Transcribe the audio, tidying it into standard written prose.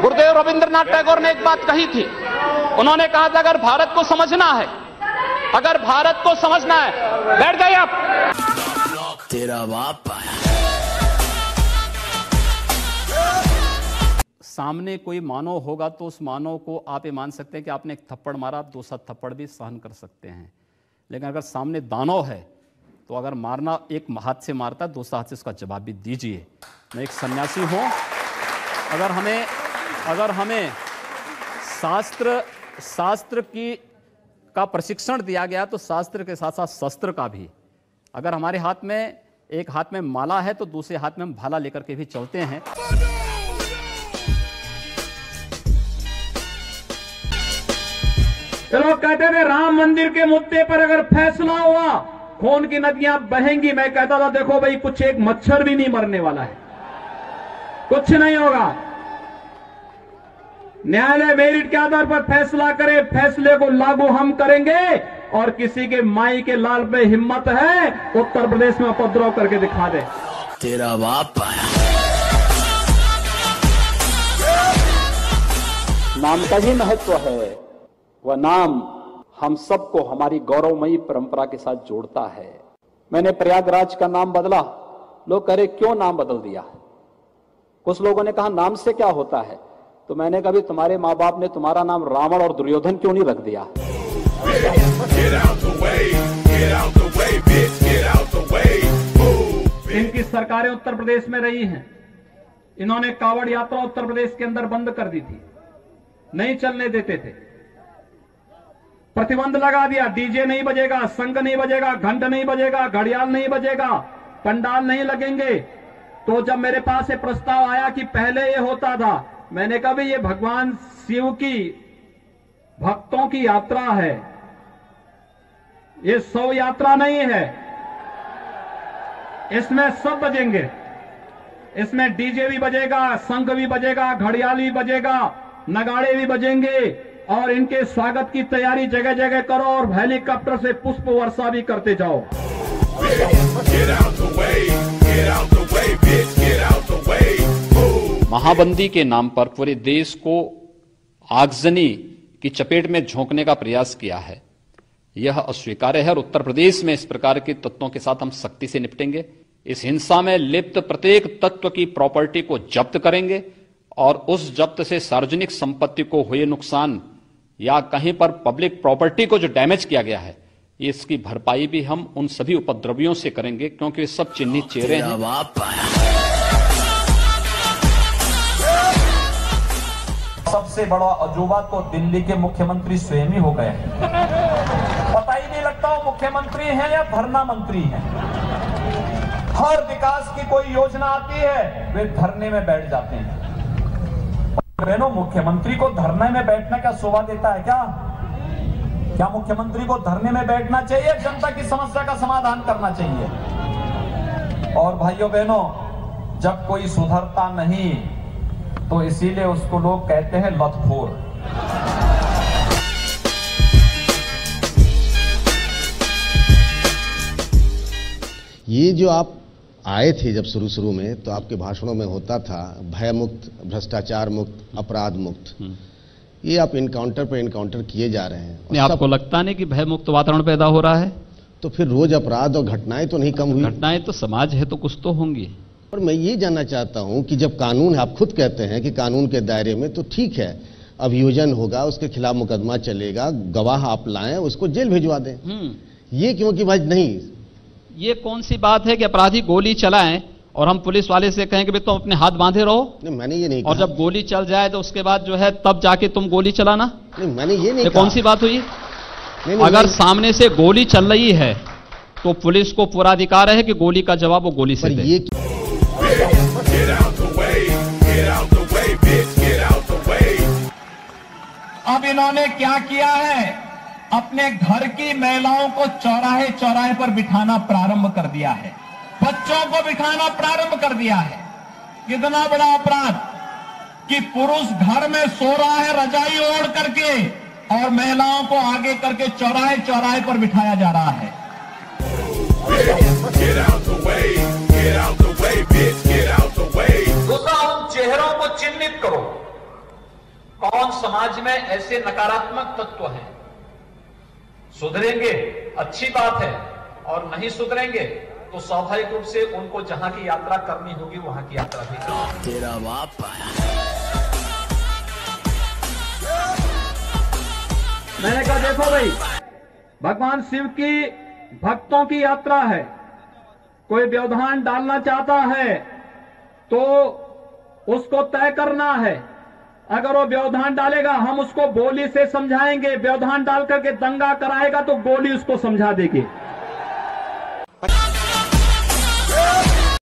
गुरुदेव रविंद्रनाथ टैगोर ने एक बात कही थी। उन्होंने कहा था अगर भारत को समझना है, अगर भारत को समझना है, बैठ जाइए आप। तेरा बाप आया। सामने कोई मानव होगा तो उस मानव को आप ये मान सकते हैं कि आपने एक थप्पड़ मारा, आप दूसरा थप्पड़ भी सहन कर सकते हैं। लेकिन अगर सामने दानव है तो अगर मारना एक हाथ से मारता है, दूसरा हाथ से उसका जवाब भी दीजिए। मैं एक सन्यासी हूँ। अगर हमें शास्त्र का प्रशिक्षण दिया गया तो शास्त्र के साथ साथ शस्त्र का भी। अगर हमारे हाथ में एक हाथ में माला है तो दूसरे हाथ में हम भाला लेकर के भी चलते हैं। लोग कहते थे राम मंदिर के मुद्दे पर अगर फैसला हुआ खून की नदियां बहेंगी। मैं कहता था देखो भाई, कुछ एक मच्छर भी नहीं मरने वाला है, कुछ नहीं होगा। न्यायालय मेरिट के आधार पर फैसला करे, फैसले को लागू हम करेंगे। और किसी के माई के लाल पे हिम्मत है उत्तर प्रदेश में उपद्रव करके दिखा दे। तेरा बाप आया। नाम का ही महत्व है। वह नाम हम सबको हमारी गौरवमयी परंपरा के साथ जोड़ता है। मैंने प्रयागराज का नाम बदला। लोग कह रहे क्यों नाम बदल दिया? कुछ लोगों ने कहा नाम से क्या होता है? तो मैंने कहा तुम्हारे माँ बाप ने तुम्हारा नाम रावण और दुर्योधन क्यों नहीं रख दिया? इनकी सरकारें उत्तर प्रदेश में रही हैं। इन्होंने कावड़ यात्रा उत्तर प्रदेश के अंदर बंद कर दी थी, नहीं चलने देते थे, प्रतिबंध लगा दिया। डीजे नहीं बजेगा, संग नहीं बजेगा, घंट नहीं बजेगा, घड़ियाल नहीं बजेगा, पंडाल नहीं लगेंगे। तो जब मेरे पास ये प्रस्ताव आया कि पहले ये होता था, मैंने कहा भाई ये भगवान शिव की भक्तों की यात्रा है, ये शव यात्रा नहीं है। इसमें सब बजेंगे, इसमें डीजे भी बजेगा, संग भी बजेगा, घड़ियाल भी बजेगा, नगाड़े भी बजेंगे। और इनके स्वागत की तैयारी जगह जगह करो और हेलीकॉप्टर से पुष्प वर्षा भी करते जाओ। महाबंदी के नाम पर पूरे देश को आगजनी की चपेट में झोंकने का प्रयास किया है। यह अस्वीकार्य है और उत्तर प्रदेश में इस प्रकार के तत्वों के साथ हम सख्ती से निपटेंगे। इस हिंसा में लिप्त प्रत्येक तत्व की प्रॉपर्टी को जब्त करेंगे और उस जब्त से सार्वजनिक संपत्ति को हुए नुकसान या कहीं पर पब्लिक प्रॉपर्टी को जो डैमेज किया गया है, इसकी भरपाई भी हम उन सभी उपद्रवियों से करेंगे, क्योंकि वे सब चिन्हित चेहरे हैं। सबसे बड़ा अजूबा तो दिल्ली के मुख्यमंत्री स्वयं ही हो गए। पता ही नहीं लगता वो मुख्यमंत्री हैं या धरना मंत्री हैं। हर विकास की कोई योजना आती है वे धरने में बैठ जाते हैं। बहनों, मुख्यमंत्री को धरने में बैठने का शोभा देता है क्या? क्या मुख्यमंत्री को धरने में बैठना चाहिए? जनता की समस्या का समाधान करना चाहिए। और भाइयों बहनों, जब कोई सुधरता नहीं तो इसीलिए उसको लोग कहते हैं लतखोर। ये जो आप आए थे जब शुरू में, तो आपके भाषणों में होता था भय मुक्त, भ्रष्टाचार मुक्त, अपराध मुक्त। ये आप इनकाउंटर पर इनकाउंटर किए जा रहे हैं। नहीं, आपको लगता नहीं कि भय मुक्त वातावरण पैदा हो रहा है? तो फिर रोज अपराध और घटनाएं तो नहीं कम हुई? घटनाएं तो समाज है तो कुछ तो होंगी। और मैं ये जानना चाहता हूं कि जब कानून, आप खुद कहते हैं कि कानून के दायरे में, तो ठीक है, अभियोजन होगा, उसके खिलाफ मुकदमा चलेगा, गवाह आप लाएं, उसको जेल भिजवा दें। ये क्यों कि भाई नहीं, ये कौन सी बात है कि अपराधी गोली चलाएं और हम पुलिस वाले से कहें कि भाई तुम अपने हाथ बांधे रहो? नहीं, मैंने ये नहीं और कहा। जब गोली चल जाए तो उसके बाद जो है तब जाके तुम गोली चलाना? नहीं, मैंने ये नहीं कहा। कौन सी बात हुई? नहीं, अगर सामने से गोली चल रही है तो पुलिस को पूरा अधिकार है कि गोली का जवाब वो गोली से दे। अब इन्होंने क्या किया है, अपने घर की महिलाओं को चौराहे चौराहे पर बिठाना प्रारंभ कर दिया है, बच्चों को बिठाना प्रारंभ कर दिया है। कितना बड़ा अपराध कि पुरुष घर में सो रहा है रजाई ओढ़ करके और महिलाओं को आगे करके चौराहे चौराहे पर बिठाया जा रहा है। दूसरा, उन चेहरों को चिन्हित करो कौन समाज में ऐसे नकारात्मक तत्व हैं, सुधरेंगे अच्छी बात है, और नहीं सुधरेंगे तो स्वाभाविक रूप से उनको जहां की यात्रा करनी होगी वहां की यात्रा भी करनी। तेरा बाप आया। मैंने कहा देखो भाई, भगवान शिव की भक्तों की यात्रा है, कोई व्यवधान डालना चाहता है तो उसको तय करना है। अगर वो व्यवधान डालेगा हम उसको गोली से समझाएंगे, व्यवधान डाल करके दंगा कराएगा तो गोली उसको समझा देगी।